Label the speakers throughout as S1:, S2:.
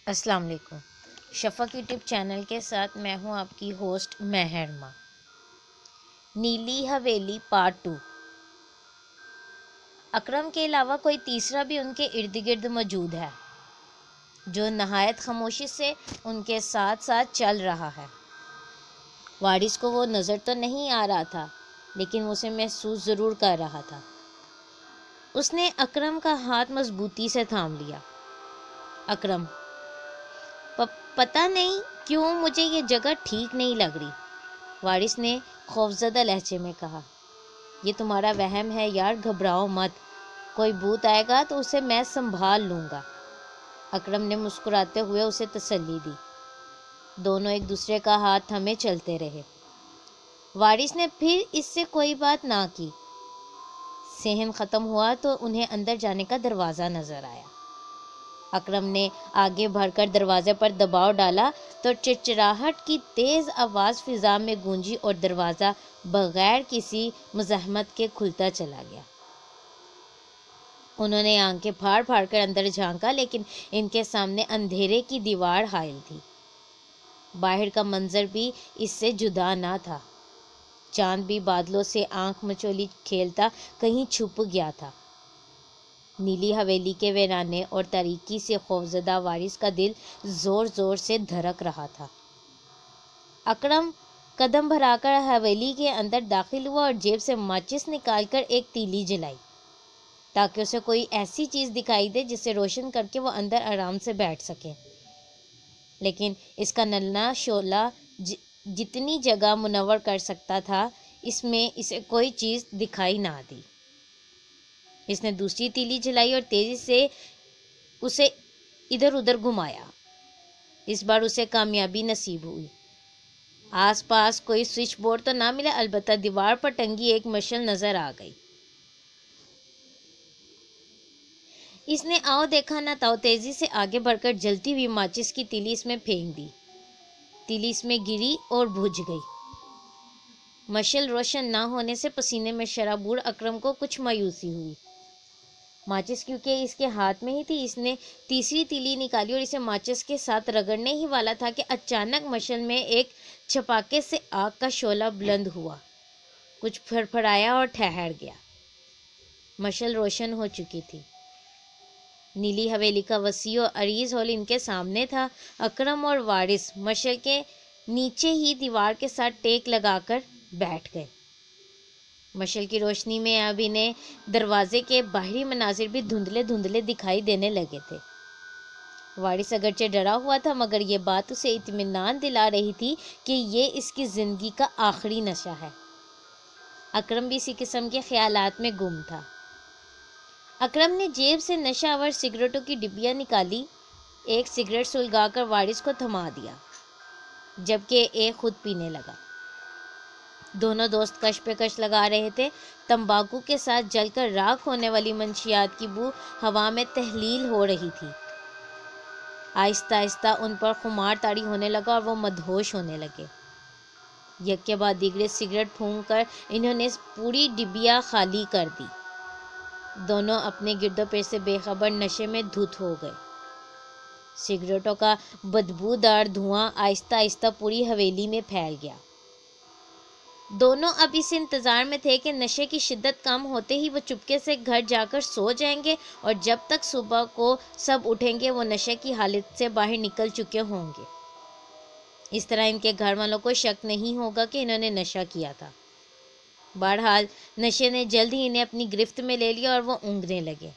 S1: السلام علیکم۔ شفق YouTube channel کے ساتھ میں ہوں آپ کی ہوسٹ مہرما۔ نیلی حویلی پارٹ 2۔ اکرم کے علاوہ کوئی تیسرا بھی ان کے ارد گرد موجود ہے جو نہایت خاموشی سے ان کے ساتھ ساتھ چل رہا ہے۔ وارث کو وہ نظر تو نہیں آ رہا تھا لیکن اسے محسوس ضرور کر رہا تھا۔ اس نے اکرم کا ہاتھ مضبوطی سے تھام لیا۔ اکرم: پتہ نہیں کیوں مجھے یہ جگہ ٹھیک نہیں لگ رہی، وارث نے خوفزدہ لہجے میں کہا۔ یہ تمہارا وہم ہے یار، گھبراؤ مت، کوئی بھوت آئے گا تو اسے میں سنبھال لوں گا۔ اکرم نے مسکراتے ہوئے اسے تسلی دی۔ دونوں ایک دوسرے کا ہاتھ تھامے چلتے رہے۔ وارث نے پھر اس سے کوئی بات نہ کی۔ صحن ختم ہوا تو انہیں اندر جانے کا دروازہ نظر آیا۔ اکرم نے آگے بڑھ کر دروازے پر دباؤ ڈالا تو چرچراہٹ کی تیز آواز فضا میں گونجی اور دروازہ بغیر کسی مزاحمت کے کھلتا چلا گیا۔ انہوں نے آنکھیں پھاڑ پھاڑ کر اندر جھانکا لیکن ان کے سامنے اندھیرے کی دیوار حائل تھی۔ باہر کا منظر بھی اس سے جدا نہ تھا۔ چاند بھی بادلوں سے آنکھ مچولی کھیلتا کہیں چھپ گیا تھا۔ نیلی حویلی کے ویرانے اور تاریکی سے خوفزدہ وارث کا دل زور زور سے دھڑک رہا تھا۔ اکرم قدم بھرا کر حویلی کے اندر داخل ہوا اور جیب سے ماچس نکال کر ایک تیلی جلائی تاکہ اسے کوئی ایسی چیز دکھائی دے جسے روشن کر کے وہ اندر آرام سے بیٹھ سکے، لیکن اس کا ننھا شعلہ جتنی جگہ منور کر سکتا تھا اس میں اسے کوئی چیز دکھائی نہ دی۔ اس نے دوسری تیلی جلائی اور تیزی سے اسے ادھر ادھر گھمایا۔ اس بار اسے کامیابی نصیب ہوئی۔ آس پاس کوئی سوئچ بورڈ تو نہ ملا، البتہ دیوار پر ٹنگی ایک مشعل نظر آ گئی۔ اس نے آؤ دیکھا نہ تاؤ تیزی سے آگے بڑھ کر جلتی ہوئی ماچس کی تیلی اس میں پھینک دی۔ تیلی اس میں گری اور بجھ گئی۔ مشعل روشن نہ ہونے سے پسینے میں شرابور اکرم کو کچھ مایوسی ہوئی۔ ماچس کیونکہ اس کے ہاتھ میں ہی تھی، اس نے تیسری تیلی نکالی اور اسے ماچس کے ساتھ رگڑنے ہی والا تھا کہ اچانک مشعل میں ایک چھپاکے سے آگ کا شعلہ بلند ہوا، کچھ پھڑپھڑایا اور ٹھہر گیا۔ مشعل روشن ہو چکی تھی۔ نیلی حویلی کا وسیع و عریض ہال ان کے سامنے تھا۔ اکرم اور وارث مشعل کے نیچے ہی دیوار کے ساتھ ٹیک لگا کر بیٹھ گئے۔ مشعل کی روشنی میں اب انہیں دروازے کے باہری مناظر بھی دھندلے دھندلے دکھائی دینے لگے تھے۔ وارث اگرچہ ڈرا ہوا تھا مگر یہ بات اسے اطمینان دلا رہی تھی کہ یہ اس کی زندگی کا آخری نشہ ہے۔ اکرم بھی اسی قسم کے خیالات میں گم تھا۔ اکرم نے جیب سے نشہ آور سگریٹوں کی ڈبیاں نکالی، ایک سگریٹ سلگا کر وارث کو تھما دیا جبکہ ایک خود پینے لگا۔ دونوں دوست کش پہ کش لگا رہے تھے۔ تمباکو کے ساتھ جل کر راکھ ہونے والی منشیات کی بو ہوا میں تحلیل ہو رہی تھی۔ آہستہ آہستہ ان پر خمار طاری ہونے لگا اور وہ مدہوش ہونے لگے۔ یک کے بعد دیگرے سگریٹ پھونک کر انہوں نے پوری ڈبیا خالی کر دی۔ دونوں اپنے گرد و پیش سے بے خبر نشے میں دھت ہو گئے۔ سگریٹوں کا بدبودار دھواں آہستہ آہستہ پوری حویلی میں پھیل گیا۔ دونوں اب اس انتظار میں تھے کہ نشے کی شدت کم ہوتے ہی وہ چپکے سے گھر جا کر سو جائیں گے اور جب تک صبح کو سب اٹھیں گے وہ نشے کی حالت سے باہر نکل چکے ہوں گے۔ اس طرح ان کے گھر والوں کو شک نہیں ہوگا کہ انہوں نے نشہ کیا تھا۔ بہرحال نشے نے جلد ہی انہیں اپنی گرفت میں لے لیا اور وہ اونگنے لگے۔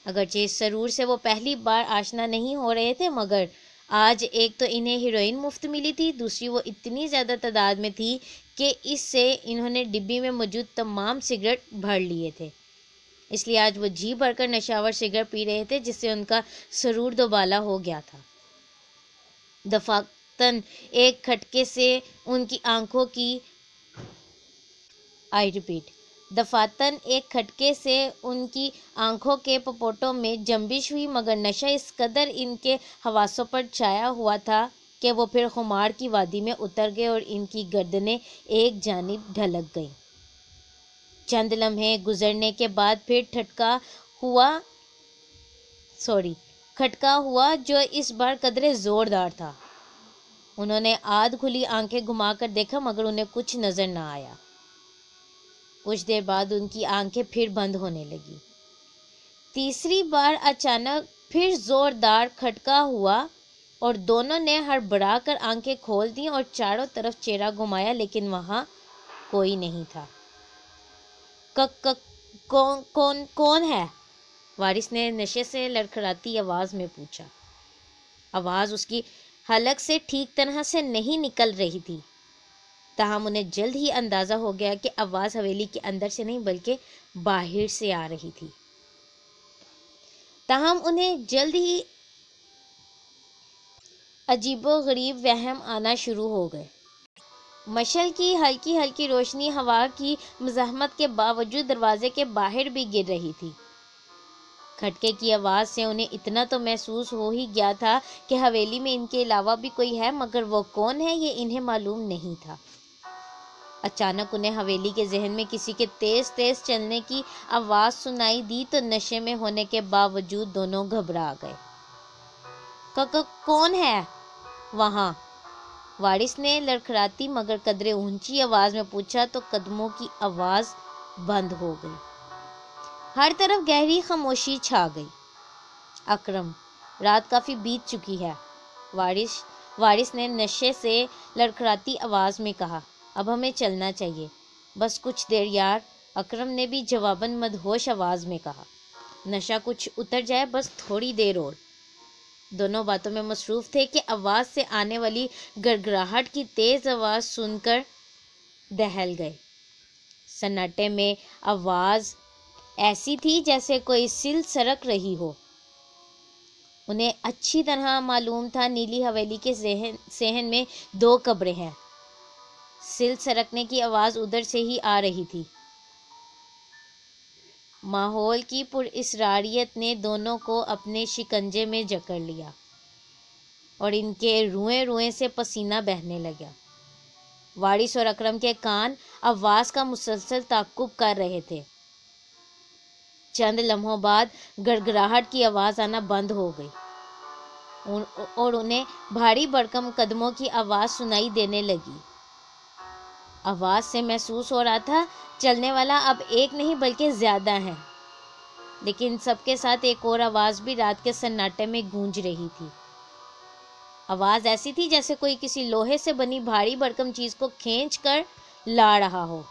S1: اگرچہ اس سرور سے وہ پہلی بار آشنا نہیں ہو رہے تھے مگر آج ایک تو انہیں ہیروئن مفت ملی تھی، دوسری وہ اتنی زیادہ تعداد میں تھی کہ اس سے انہوں نے ڈبی میں موجود تمام سگریٹ بھر لیے تھے۔ اس لیے آج وہ جی بھر کر نشاور سگریٹ پی رہے تھے جس سے ان کا سرور دوبالا ہو گیا تھا۔ دفعتاً ایک کھٹکے سے ان کی آنکھوں کی دفعتاً ایک کھٹکے سے ان کی آنکھوں کے پپوٹوں میں جنبش ہوئی مگر نشہ اس قدر ان کے حواسوں پر چھایا ہوا تھا کہ وہ پھر خمار کی وادی میں اتر گئے اور ان کی گردنیں ایک جانب ڈھلک گئیں۔ چند لمحے گزرنے کے بعد پھر کھٹکا ہوا جو اس بار قدرے زوردار تھا۔ انہوں نے آدھ کھلی آنکھیں گھما کر دیکھا مگر انہیں کچھ نظر نہ آیا۔ کچھ دیر بعد ان کی آنکھیں پھر بند ہونے لگی۔ تیسری بار اچانک پھر زوردار کھٹکا ہوا اور دونوں نے ہڑبڑا کر آنکھیں کھول دیں اور چاروں طرف چہرہ گھمایا لیکن وہاں کوئی نہیں تھا۔ کون ہے؟ وارث نے نشے سے لڑکھڑاتی آواز میں پوچھا۔ آواز اس کی حلق سے ٹھیک طرح سے نہیں نکل رہی تھی، تاہم انہیں جلد ہی اندازہ ہو گیا کہ آواز حویلی کے اندر سے نہیں بلکہ باہر سے آ رہی تھی۔ تاہم انہیں جلد ہی عجیب و غریب وہم آنا شروع ہو گئے۔ مشعل کی ہلکی ہلکی روشنی ہوا کی مزاحمت کے باوجود دروازے کے باہر بھی گر رہی تھی۔ کھٹکے کی آواز سے انہیں اتنا تو محسوس ہو ہی گیا تھا کہ حویلی میں ان کے علاوہ بھی کوئی ہے، مگر وہ کون ہے یہ انہیں معلوم نہیں تھا۔ اچانک انہیں حویلی کے ذہن میں کسی کے تیز تیز چلنے کی آواز سنائی دی تو نشے میں ہونے کے باوجود دونوں گھبرا گئے۔ کون ہے وہاں؟ وارث نے لڑکھڑاتی مگر قدرے اونچی آواز میں پوچھا تو قدموں کی آواز بند ہو گئی۔ ہر طرف گہری خاموشی چھا گئی۔ اکرم، رات کافی بیت چکی ہے، وارث نے نشے سے لڑکھڑاتی آواز میں کہا۔ اب ہمیں چلنا چاہیے، بس کچھ دیر یار، اکرم نے بھی جواباً مدہوش آواز میں کہا۔ نشہ کچھ اتر جائے، بس تھوڑی دیر اور۔ دونوں باتوں میں مصروف تھے کہ آواز سے آنے والی گڑگڑاہٹ کی تیز آواز سن کر دہل گئے۔ سناٹے میں آواز ایسی تھی جیسے کوئی سیل سرک رہی ہو۔ انہیں اچھی طرح معلوم تھا نیلی حویلی کے صحن میں 2 قبریں ہیں۔ سیل سرکنے کی آواز ادھر سے ہی آ رہی تھی۔ ماحول کی پراسراریت نے دونوں کو اپنے شکنجے میں جکڑ لیا اور ان کے روئیں روئیں سے پسینہ بہنے لگا۔ وارث اور اکرم کے کان آواز کا مسلسل تعاقب کر رہے تھے۔ چند لمحوں بعد گڑگڑاہٹ کی آواز آنا بند ہو گئی اور انہیں بھاری بھرکم قدموں کی آواز سنائی دینے لگی۔ آواز سے محسوس ہو رہا تھا چلنے والا اب ایک نہیں بلکہ زیادہ ہے، لیکن سب کے ساتھ ایک اور آواز بھی رات کے سناٹے میں گونج رہی تھی۔ آواز ایسی تھی جیسے کوئی کسی لوہے سے بنی بھاری بھرکم چیز کو کھینچ کر لا رہا ہو۔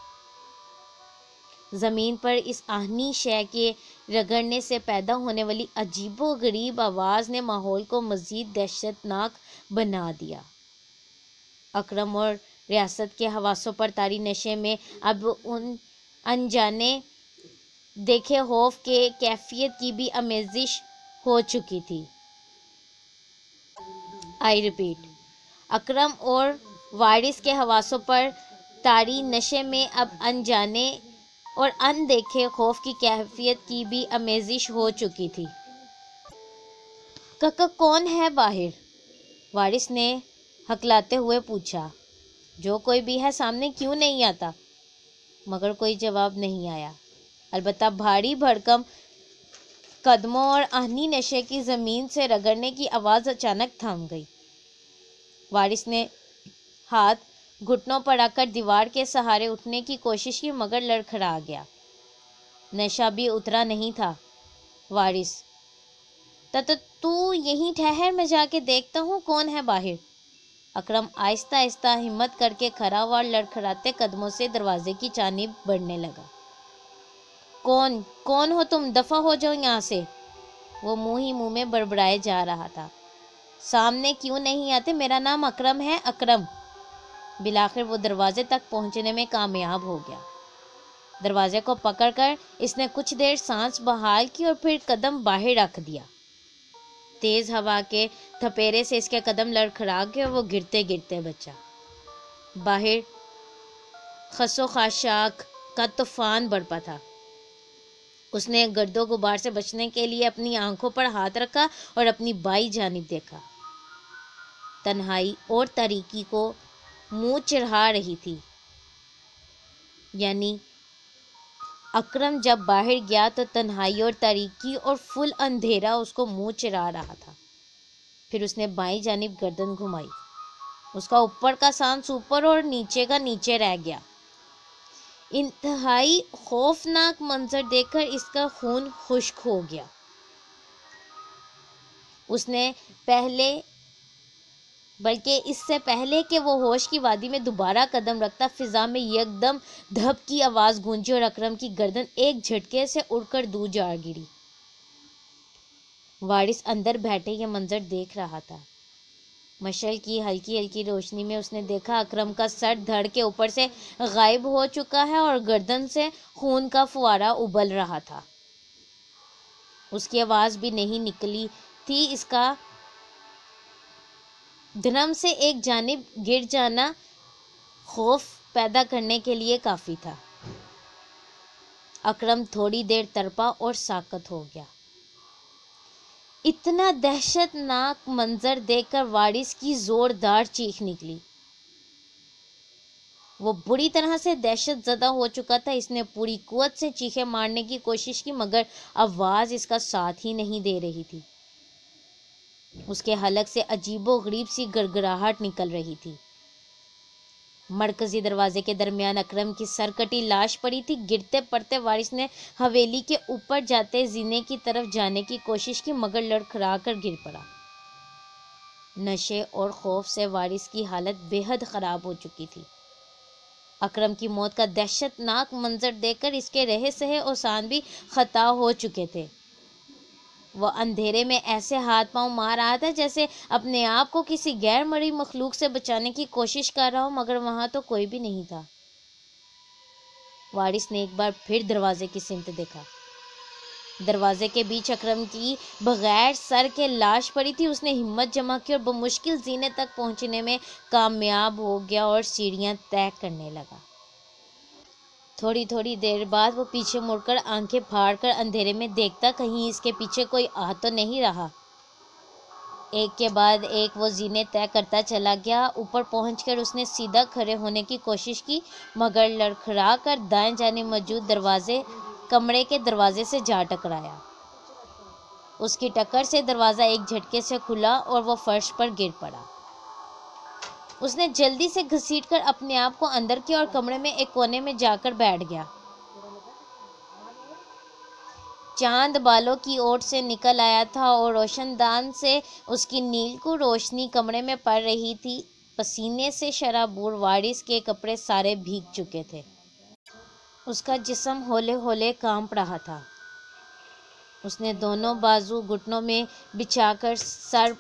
S1: زمین پر اس آہنی شے کے رگڑنے سے پیدا ہونے والی عجیب و غریب آواز نے ماحول کو مزید دہشتناک بنا دیا۔ اکرم اور ریاست کے حواسوں پر طاری نشے میں اب ان انجانے دیکھے خوف کے کیفیت کی بھی آمیزش ہو چکی تھی۔ آئی ریپیٹ، اکرم اور وارث کے حواسوں پر طاری نشے میں اب انجانے اور اندیکھے خوف کی کیفیت کی بھی آمیزش ہو چکی تھی۔ کون ہے باہر؟ وارث نے ہکلاتے ہوئے پوچھا۔ جو کوئی بھی ہے سامنے کیوں نہیں آتا؟ مگر کوئی جواب نہیں آیا، البتہ بھاری بھرکم قدموں اور آہنی نشے کی زمین سے رگڑنے کی آواز اچانک تھم گئی۔ وارث نے ہاتھ گھٹنوں پر رکھ کر دیوار کے سہارے اٹھنے کی کوشش کی مگر لڑکھڑا گیا۔ نشہ بھی اترا نہیں تھا۔ وارث، تو یہیں ٹھہر، میں جا کے دیکھتا ہوں کون ہے باہر۔ اکرم آہستہ آہستہ ہمت کر کے کھڑا ہوا اور لڑکھڑاتے قدموں سے دروازے کی جانب بڑھنے لگا۔ کون ہو تم؟ دفع ہو جاؤ یہاں سے، وہ منہ ہی منہ میں بڑبڑائے جا رہا تھا۔ سامنے کیوں نہیں آتے؟ میرا نام اکرم ہے، اکرم۔ بالآخر وہ دروازے تک پہنچنے میں کامیاب ہو گیا۔ دروازے کو پکڑ کر اس نے کچھ دیر سانس بحال کی اور پھر قدم باہر رکھ دیا۔ تیز ہوا کے تھپیڑے سے اس کے قدم لڑکھڑا گئے اور وہ گرتے گرتے بچا۔ باہر خس و خاشاک کا طوفان برپا تھا۔ اس نے گرد و غبار سے بچنے کے لیے اپنی آنکھوں پر ہاتھ رکھا اور اپنی بائیں جانب دیکھا۔ تنہائی اور تاریکی کو منہ چڑھا رہی تھی، یعنی اکرم جب باہر گیا تو تنہائی اور تاریکی اور فل اندھیرا اس کو منہ چرا رہا تھا۔ پھر اس نے بائیں جانب گردن گھمائی، اس کا اوپر کا سانس اوپر اور نیچے کا نیچے رہ گیا۔ انتہائی خوفناک منظر دیکھ کر اس کا خون خشک ہو گیا۔ اس نے بلکہ اس سے پہلے کہ وہ ہوش کی وادی میں دوبارہ قدم رکھتا، فضا میں یکدم دھپ کی آواز گونجی اور اکرم کی گردن ایک جھٹکے سے اڑ کر دور جا گری۔ وارث اندر بیٹھے یہ منظر دیکھ رہا تھا۔ مشعل کی ہلکی ہلکی روشنی میں اس نے دیکھا اکرم کا سر دھڑ کے اوپر سے غائب ہو چکا ہے اور گردن سے خون کا فوارہ ابل رہا تھا۔ اس کی آواز بھی نہیں نکلی تھی، اس کا دھرم سے ایک جانب گر جانا خوف پیدا کرنے کے لیے کافی تھا۔ اکرم تھوڑی دیر تڑپا اور ساکت ہو گیا۔ اتنا دہشت ناک منظر دیکھ کر وارث کی زوردار چیخ نکلی۔ وہ بری طرح سے دہشت زدہ ہو چکا تھا۔ اس نے پوری قوت سے چیخیں مارنے کی کوشش کی مگر آواز اس کا ساتھ ہی نہیں دے رہی تھی۔ اس کے حلق سے عجیب و غریب سی گڑگڑاہٹ نکل رہی تھی۔ مرکزی دروازے کے درمیان اکرم کی سرکٹی لاش پڑی تھی۔ گرتے پڑتے وارث نے حویلی کے اوپر جاتے زینے کی طرف جانے کی کوشش کی مگر لڑکھڑا کر گر پڑا۔ نشے اور خوف سے وارث کی حالت بے حد خراب ہو چکی تھی۔ اکرم کی موت کا دہشت ناک منظر دیکھ کر اس کے رہے سہے اوسان بھی خطا ہو چکے تھے۔ وہ اندھیرے میں ایسے ہاتھ پاؤں مار رہا تھا جیسے اپنے آپ کو کسی غیر مرئی مخلوق سے بچانے کی کوشش کر رہا ہو مگر وہاں تو کوئی بھی نہیں تھا۔ وارث نے ایک بار پھر دروازے کی سمت دیکھا۔ دروازے کے بیچ اکرم کی بغیر سر کے لاش پڑی تھی۔ اس نے ہمت جمع کی اور بمشکل زینے تک پہنچنے میں کامیاب ہو گیا اور سیڑھیاں طے کرنے لگا۔ تھوڑی دیر بعد وہ پیچھے مڑ کر آنکھیں پھاڑ کر اندھیرے میں دیکھتا کہیں اس کے پیچھے کوئی آ تو نہیں رہا۔ ایک کے بعد ایک وہ زینے طے کرتا چلا گیا۔ اوپر پہنچ کر اس نے سیدھا کھڑے ہونے کی کوشش کی مگر لڑکھڑا کر دائیں جانب موجود کمرے کے دروازے سے جا ٹکرایا۔ اس کی ٹکر سے دروازہ ایک جھٹکے سے کھلا اور وہ فرش پر گر پڑا۔ اس نے جلدی سے گھسیٹ کر اپنے آپ کو اندر کیا اور کمرے میں ایک کونے میں جا کر بیٹھ گیا۔ چاند بالوں کی اوٹ سے نکل آیا تھا اور روشن دان سے اس کی نیلکو روشنی کمرے میں پڑ رہی تھی۔ پسینے سے شرابور وارث کے کپڑے سارے بھیگ چکے تھے۔ اس کا جسم ہولے ہولے کانپ رہا تھا۔ اس نے دونوں بازو گھٹنوں میں بچھا کر سر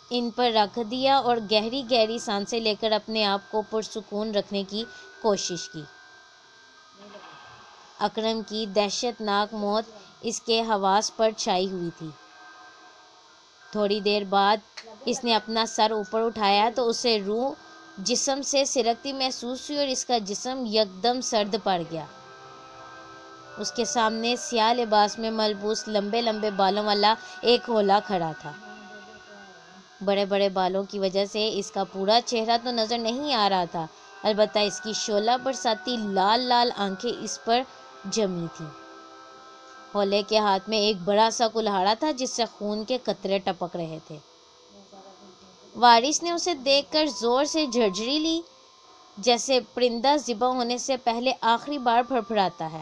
S1: ان پر رکھ دیا اور گہری گہری سانسیں لے کر اپنے آپ کو پرسکون رکھنے کی کوشش کی۔ اکرم کی دہشت ناک موت اس کے حواس پر چھائی ہوئی تھی۔ تھوڑی دیر بعد اس نے اپنا سر اوپر اٹھایا تو اسے روح جسم سے سرکتی محسوس ہوئی اور اس کا جسم یکدم سرد پڑ گیا۔ اس کے سامنے سیاہ لباس میں ملبوس لمبے لمبے بالوں والا ایک ہولا کھڑا تھا۔ بڑے بڑے بالوں کی وجہ سے اس کا پورا چہرہ تو نظر نہیں آ رہا تھا، البتہ اس کی شعلہ برساتی لال لال آنکھیں اس پر جمی تھیں۔ ہولے کے ہاتھ میں ایک بڑا سا کلہاڑا تھا جس سے خون کے قطرے ٹپک رہے تھے۔ وارث نے اسے دیکھ کر زور سے جھرجھری لی جیسے پرندہ ذبح ہونے سے پہلے آخری بار پھڑپھڑاتا ہے۔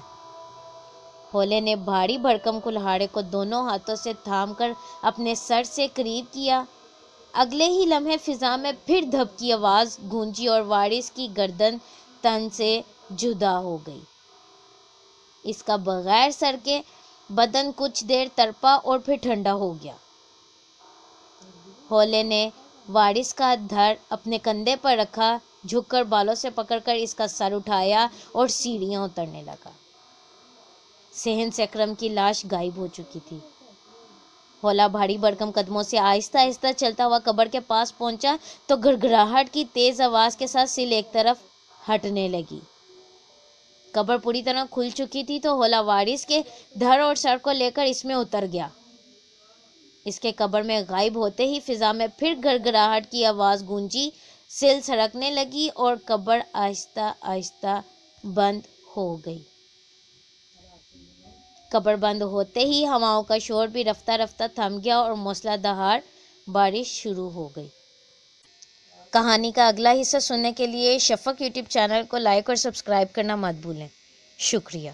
S1: ہولے نے بھاری بھرکم کلہاڑے کو دونوں ہاتھوں سے تھام کر اپنے سر سے قریب کیا۔ اگلے ہی لمحے فضا میں پھر دھپ کی آواز گونجی اور وارث کی گردن تن سے جدا ہو گئی۔ اس کا بغیر سر کے بدن کچھ دیر تڑپا اور پھر ٹھنڈا ہو گیا۔ ہولے نے وارث کا دھڑ اپنے کندھے پر رکھا، جھک کر بالوں سے پکڑ کر اس کا سر اٹھایا اور سیڑھیاں اترنے لگا۔ صحن سے اکرم کی لاش غائب ہو چکی تھی۔ ہولا بھاری بھرکم قدموں سے آہستہ آہستہ چلتا ہوا قبر کے پاس پہنچا تو گڑگڑاہٹ کی تیز آواز کے ساتھ سل ایک طرف ہٹنے لگی۔ قبر پوری طرح کھل چکی تھی تو ہولا وارث کے دھڑ اور سر کو لے کر اس میں اتر گیا۔ اس کے قبر میں غائب ہوتے ہی فضا میں پھر گڑگڑاہٹ کی آواز گونجی، سل سڑکنے لگی اور قبر آہستہ آہستہ بند ہو گئی۔ قبر بند ہوتے ہی ہواؤں کا شور بھی رفتہ رفتہ تھم گیا اور موسلا دھار بارش شروع ہو گئی۔ کہانی کا اگلا حصہ سننے کے لیے شفق یوٹیوب چینل کو لائک اور سبسکرائب کرنا مت بھولیں۔ شکریہ۔